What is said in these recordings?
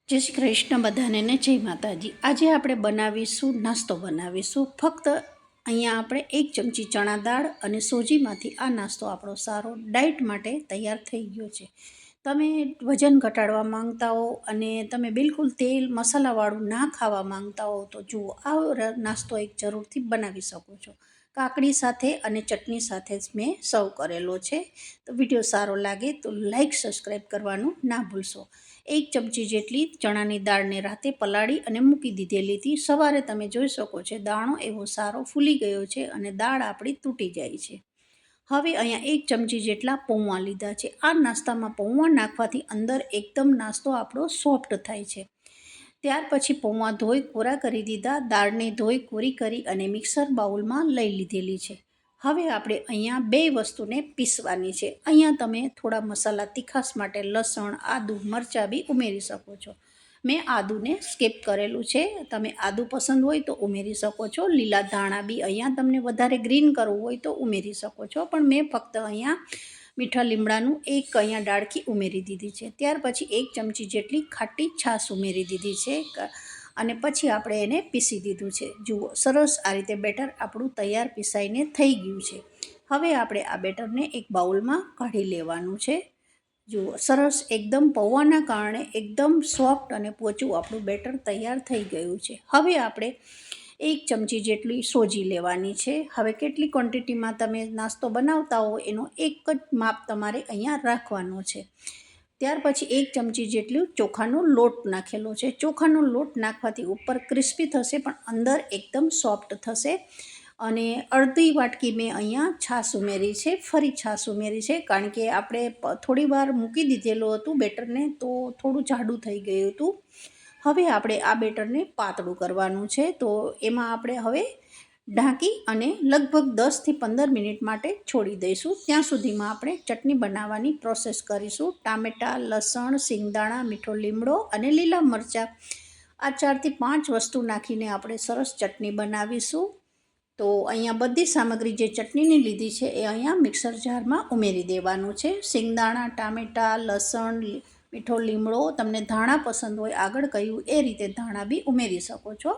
જય શ્રી કૃષ્ણ બધાને ને જય માતાજી। આજે આપણે બનાવીશું નાસ્તો બનાવીશું। ફક્ત અહીંયા આપણે 1 ચમચી ચણા દાળ અને સોજીમાંથી આ નાસ્તો આપણો સારો ડાયટ માટે તૈયાર થઈ ગયો છે। તમે વજન ઘટાડવા માંગતા હો અને તમે બિલકુલ તેલ મસાલાવાળું ના ખાવા માંગતા હો તો જુઓ આ નાસ્તો એક જરૂરથી બનાવી શકો છો। કાકડી સાથે અને ચટણી સાથે જ મેં સર્વ કરેલો છે। તો વિડીયો સારો લાગે તો લાઈક સબસ્ક્રાઈબ કરવાનું ના ભૂલશો। 1 ચમચી જેટલી ચણાની દાળને રાતે પલાળી અને મૂકી દીધેલી હતી। સવારે તમે જોઈ શકો છો દાણો એવો સારો ફૂલી ગયો છે અને દાળ આપણી તૂટી જાય છે। હવે અહીંયા 1 ચમચી જેટલા પૌવા લીધા છે। આ નાસ્તામાં પૌવા નાખવાથી અંદર એકદમ નાસ્તો આપણો સોફ્ટ થાય છે। ત્યાર પછી પૌવા ધોઈ કોરા કરી દીધા। દાળને ધોઈ કોરી કરી અને મિક્સર બાઉલમાં લઈ લીધેલી છે। હવે આપણે અહીંયા 2 વસ્તુને પીસવાની છે। અહીંયા તમે થોડા મસાલા તીખાશ માટે લસણ આદું મરચાં બી ઉમેરી શકો છો। મેં આદુને સ્કીપ કરેલું છે। તમે આદું પસંદ હોય તો ઉમેરી શકો છો। લીલા ધાણા બી અહીંયા તમને વધારે ગ્રીન કરવું હોય તો ઉમેરી શકો છો, પણ મેં ફક્ત અહીંયા મીઠા લીમડાનું એક અહીંયા ડાળખી ઉમેરી દીધી છે। ત્યાર પછી 1 ચમચી જેટલી ખાટી છાશ ઉમેરી દીધી છે અને પછી આપણે એને પીસી દીધું છે। જુઓ સરસ આ રીતે બેટર આપણું તૈયાર પીસાઈને થઈ ગયું છે। હવે આપણે આ બેટરને એક બાઉલમાં કાઢી લેવાનું છે। જુઓ સરસ એકદમ પૌવાના કારણે એકદમ સોફ્ટ અને પોચું આપણું બેટર તૈયાર થઈ ગયું છે। હવે આપણે 1 ચમચી જેટલી સોજી લેવાની છે। હવે કેટલી ક્વોન્ટિટીમાં તમે નાસ્તો બનાવતા હો એનો એક જ માપ તમારે અહીંયા રાખવાનો છે। ત્યાર પછી 1 ચમચી જેટલું ચોખાનો લોટ નાખેલો છે। ચોખાનો લોટ નાખવાથી ઉપર ક્રિસ્પી થશે પણ અંદર એકદમ સોફ્ટ થશે। અને અડધી વાટકી મેં અહીંયા છાશ ઉમેરી છે, ફરી છાશ ઉમેરી છે, કારણ કે આપણે થોડી વાર મૂકી દીધેલું હતું બેટરને તો થોડું જાડું થઈ ગયું હતું। હવે આપણે આ બેટરને પાતળું કરવાનું છે, તો એમાં આપણે હવે ઢાંકી અને લગભગ 10 થી 15 મિનિટ માટે છોડી દઈશું। ત્યાં સુધીમાં આપણે ચટણી બનાવવાની પ્રોસેસ કરીશું। ટામેટાં લસણ સિંગદાણા મીઠો લીમડો અને લીલા મરચાં આ 4 થી 5 વસ્તુ નાખીને આપણે સરસ ચટણી બનાવીશું। તો અહીંયા બધી સામગ્રી જે ચટણીની લીધી છે એ અહીંયા મિક્સર જારમાં ઉમેરી દેવાનું છે। સિંગદાણા ટામેટાં લસણ મીઠો લીમડો, તમને ધાણા પસંદ હોય આગળ કહ્યું એ રીતે ધાણા બી ઉમેરી શકો છો।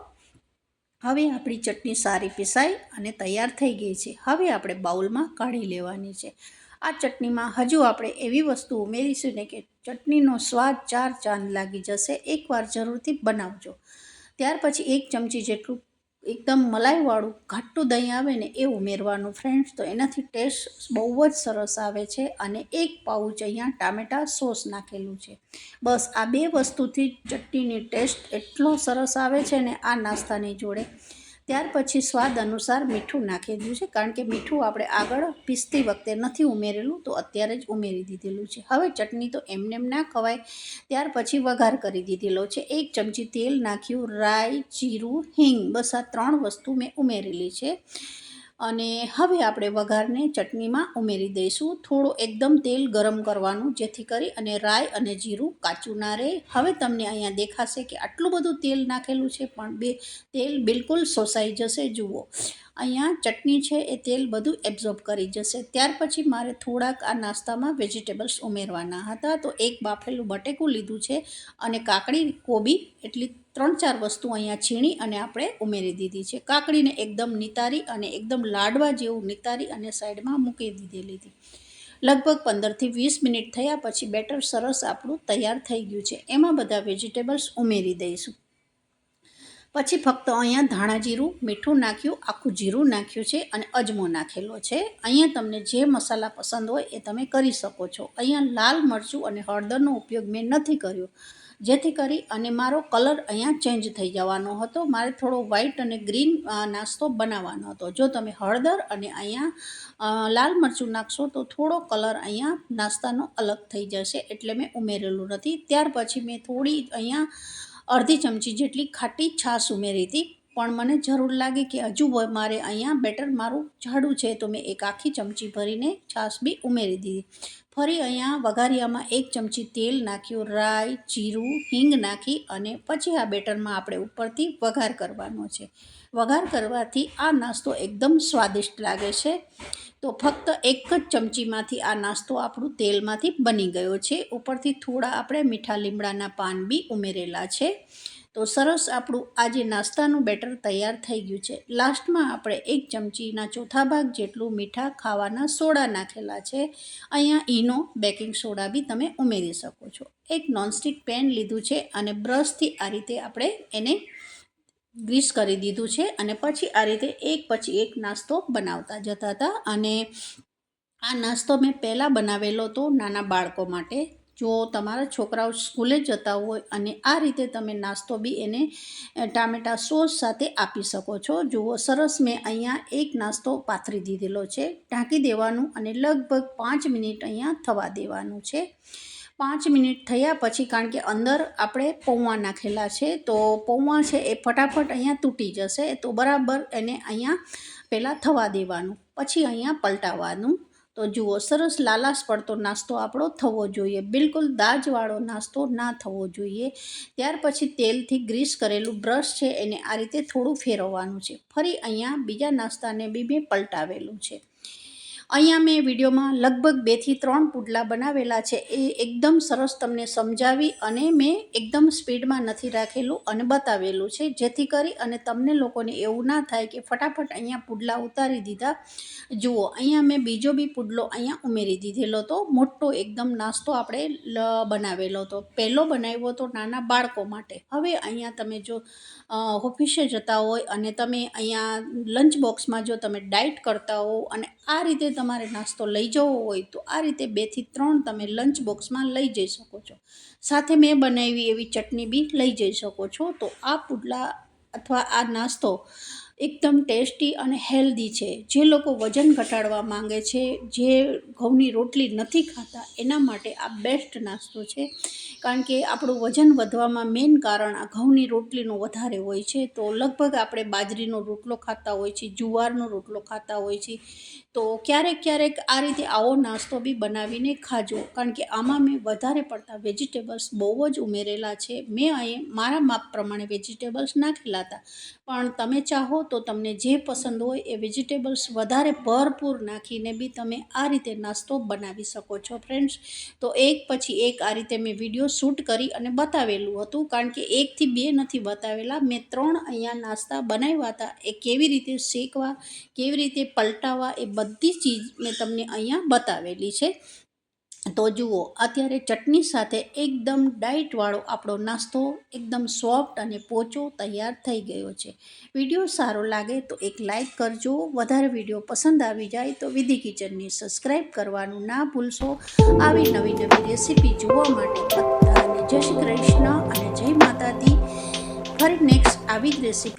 હવે આપણી ચટણી સારી પીસાઈ અને તૈયાર થઈ ગઈ છે। હવે આપણે બાઉલમાં કાઢી લેવાની છે। આ ચટણીમાં હજુ આપણે એવી વસ્તુ ઉમેરીશું ને કે ચટણીનો સ્વાદ 4 ચાંદ લાગી જશે। એકવાર જરૂરથી બનાવજો। ત્યાર પછી 1 ચમચી જેટલું એકદમ મલાઈવાળું ઘાટું દહીં આવે ને એ ઉમેરવાનું ફ્રેન્ડ્સ, તો એનાથી ટેસ્ટ બહુ જ સરસ આવે છે। અને 1 પાઉચ અહીંયા ટામેટા સોસ નાખેલું છે। બસ આ 2 વસ્તુથી ચટણીની ટેસ્ટ એટલો સરસ આવે છે ને આ નાસ્તાની જોડે। ત્યાર પછી સ્વાદ અનુસાર મીઠું નાખી દીધું છે, કારણ કે મીઠું આપણે આગળ પીસતી વખતે નથી ઉમેરેલું તો અત્યારે જ ઉમેરી દીધેલું છે। હવે ચટણી તો એમને ના ખવાય, ત્યાર પછી વઘાર કરી દીધેલો છે। 1 ચમચી તેલ નાખ્યું, રાઈ જીરું હિંગ બસ આ 3 વસ્તુ મેં ઉમેરેલી છે। અને હવે આપણે વઘારને ચટણીમાં ઉમેરી દઈશું। થોડું એકદમ તેલ ગરમ કરવાનું જેથી કરી અને રાઈ અને જીરું કાચું ના રહે। હવે તમને અહીંયા દેખાશે કે આટલું બધું તેલ નાખેલું છે પણ તેલ બિલકુલ શોષાઈ જશે। જુઓ અહીંયા ચટણી છે એ તેલ બધું એબ્ઝોર્બ કરી જશે। ત્યાર પછી મારે થોડાક આ નાસ્તામાં વેજીટેબલ્સ ઉમેરવાના હતા, તો એક બાફેલું બટેકું લીધું છે અને કાકડી કોબી એટલી 3-4 વસ્તુ અહીંયા છીણી અને આપણે ઉમેરી દીધી છે। કાકડીને એકદમ નિતારી અને એકદમ લાડવા જેવું નિતારી અને સાઈડમાં મૂકી દીધેલી હતી। લગભગ 15 થી 20 મિનિટ થયા પછી બેટર સરસ આપણું તૈયાર થઈ ગયું છે। એમાં બધા વેજીટેબલ્સ ઉમેરી દઈશું। પછી ફક્ત અહીંયા ધાણા જીરું મીઠું નાખ્યું, આખું જીરું નાખ્યું છે અને અજમો નાખેલો છે। અહીંયા તમને જે મસાલા પસંદ હોય એ તમે કરી શકો છો। અહીંયા લાલ મરચું અને હળદરનો ઉપયોગ મેં નથી કર્યો, જેથી કરી અને મારો કલર અહીંયા ચેન્જ થઈ જવાનો હતો। મારે થોડો વ્હાઈટ અને ગ્રીન નાસ્તો બનાવવાનો હતો। જો તમે હળદર અને અહીંયા લાલ મરચું નાખશો તો થોડો કલર અહીંયા નાસ્તાનો અલગ થઈ જશે, એટલે મેં ઉમેરેલું નથી। ત્યાર પછી મેં થોડી અહીંયા અડધી ચમચી જેટલી ખાટી છાશ ઉમેરી હતી, પણ મને જરૂર લાગી કે હજુ મારે અહીંયા બેટર મારું જાડું છે તો મેં એક આખી ચમચી ભરીને છાશ બી ઉમેરી દીધી। ફરી અહીંયા વઘારિયામાં 1 ચમચી તેલ નાખ્યું, રાઈ જીરું હિંગ નાખી અને પછી આ બેટરમાં આપણે ઉપરથી વઘાર કરવાનો છે। વઘાર કરવાથી આ નાસ્તો એકદમ સ્વાદિષ્ટ લાગે છે। તો ફક્ત એક જ ચમચીમાંથી આ નાસ્તો આપણું તેલમાંથી બની ગયો છે. ઉપરથી થોડા આપણે મીઠા લીમડાના પાન બી ઉમેરેલા છે. તો સરસ આપણું આ જે નાસ્તાનું બેટર તૈયાર થઈ ગયું છે. લાસ્ટમાં આપણે 1 ચમચીના ચોથા ભાગ જેટલું મીઠા ખાવાના સોડા નાખેલા છે. અહીંયા ઈનો બેકિંગ સોડા બી તમે ઉમેરી શકો છો. એક નોનસ્ટિક પેન લીધું છે અને બ્રશથી આ રીતે આપણે એને ગ્રીસ કરી દીધું છે અને પછી આ રીતે એક પછી એક નાસ્તો બનાવતા જતા હતા. અને આ નાસ્તો મેં પહેલાં બનાવેલો હતો નાના બાળકો માટે. જો તમારા છોકરાઓ સ્કૂલે જતા હોય અને આ રીતે તમે નાસ્તો બી એને ટામેટા સોસ સાથે આપી શકો છો. જુઓ સરસ મેં અહીંયા એક નાસ્તો પાથરી દીધેલો છે. ઢાંકી દેવાનું અને લગભગ 5 મિનિટ અહીંયા થવા દેવાનું છે. 5 મિનિટ થયા પછી, કારણ કે અંદર આપણે પૌવા નાખેલા છે તો પૌવા છે એ ફટાફટ અહીંયા તૂટી જશે. તો બરાબર એને અહીંયા પહેલાં થવા દેવાનું, પછી અહીંયા પલટાવવાનું. તો જુઓ સરસ લાલાશ પડતો નાસ્તો આપણો થવો જોઈએ, બિલકુલ દાજવાળો નાસ્તો ના થવો જોઈએ. ત્યાર પછી તેલથી ગ્રીસ કરેલું બ્રશ છે એને આ રીતે થોડું ફેરવવાનું છે. ફરી અહીંયા બીજા નાસ્તાને બી મેં પલટાવેલું છે. અહીંયા મેં વિડીયોમાં લગભગ 2 થી 3 પુડલા બનાવેલા છે. એ એકદમ સરસ તમને સમજાવી અને મેં એકદમ સ્પીડમાં નથી રાખેલું અને બતાવેલું છે, જેથી કરી અને તમને લોકોને એવું ના થાય કે ફટાફટ અહીંયા પુડલા ઉતારી દીધા. જુઓ અહીંયા મેં બીજો બી પુડલો અહીંયા ઉમેરી દીધેલો હતો. મોટો એકદમ નાસ્તો આપણે બનાવેલો હતો. પહેલો બનાવ્યો હતો નાના બાળકો માટે. હવે અહીંયા તમે જો ઓફિસે જતા હોય અને તમે અહીંયા લંચ બોક્સમાં જો તમે ડાયટ કરતા હો અને આ રીતે તમારે નાસ્તો લઈ જવો હોય તો આ રીતે 2 થી 3 તમે લંચ બોક્સમાં લઈ જઈ શકો છો. સાથે મેં બનાવી એવી ચટણી બી લઈ જઈ શકો છો. તો આ પુડલા અથવા આ નાસ્તો એકદમ ટેસ્ટી અને હેલ્ધી છે. જે લોકો વજન ઘટાડવા માંગે છે, જે ઘઉંની રોટલી નથી ખાતા, એના માટે આ બેસ્ટ નાસ્તો છે. કારણ કે આપણું વજન વધવામાં મેઇન કારણ આ ઘઉંની રોટલીનું વધારે હોય છે. તો લગભગ આપણે બાજરીનો રોટલો ખાતા હોય છે, જુવારનો રોટલો ખાતા હોય છે. તો ક્યારેક આ રીતે આવો નાસ્તો બી બનાવીને ખાજો. કારણ કે આમાં મેં વધારે પડતા વેજીટેબલ્સ બહુ જ ઉમેરેલા છે. મેં અહીં મારા માપ પ્રમાણે વેજીટેબલ્સ નાખેલા હતા, પણ તમે ચાહો તો તમને જે પસંદ હોય એ વેજીટેબલ્સ વધારે ભરપૂર નાખીને બી તમે આ રીતે નાસ્તો બનાવી શકો છો ફ્રેન્ડ્સ. તો એક પછી એક આ રીતે મેં વિડીયો શૂટ કરી અને બતાવેલું હતું. કારણ કે 1 થી 2 નથી બતાવેલા, મેં 3 અહીંયા નાસ્તા બનાવ્યા હતા. એ કેવી રીતે શેકવા, કેવી રીતે પલટાવવા, એ બધી ચીજ મેં તમને અહીંયા બતાવેલી છે. તો જુઓ અત્યારે ચટણી સાથે એકદમ ડાયટવાળો આપણો નાસ્તો એકદમ સોફ્ટ અને પોચો તૈયાર થઈ ગયો છે. વિડીયો સારો લાગે તો એક લાઈક કરજો. વધારે વિડીયો પસંદ આવી જાય તો વિધિ કિચનને સબસ્ક્રાઈબ કરવાનું ના ભૂલશો. આવી નવી રેસીપી જોવા માટે બધાને જય શ્રી કૃષ્ણ અને જય માતાજી. ફરી નેક્સ્ટ આવી જ રેસીપી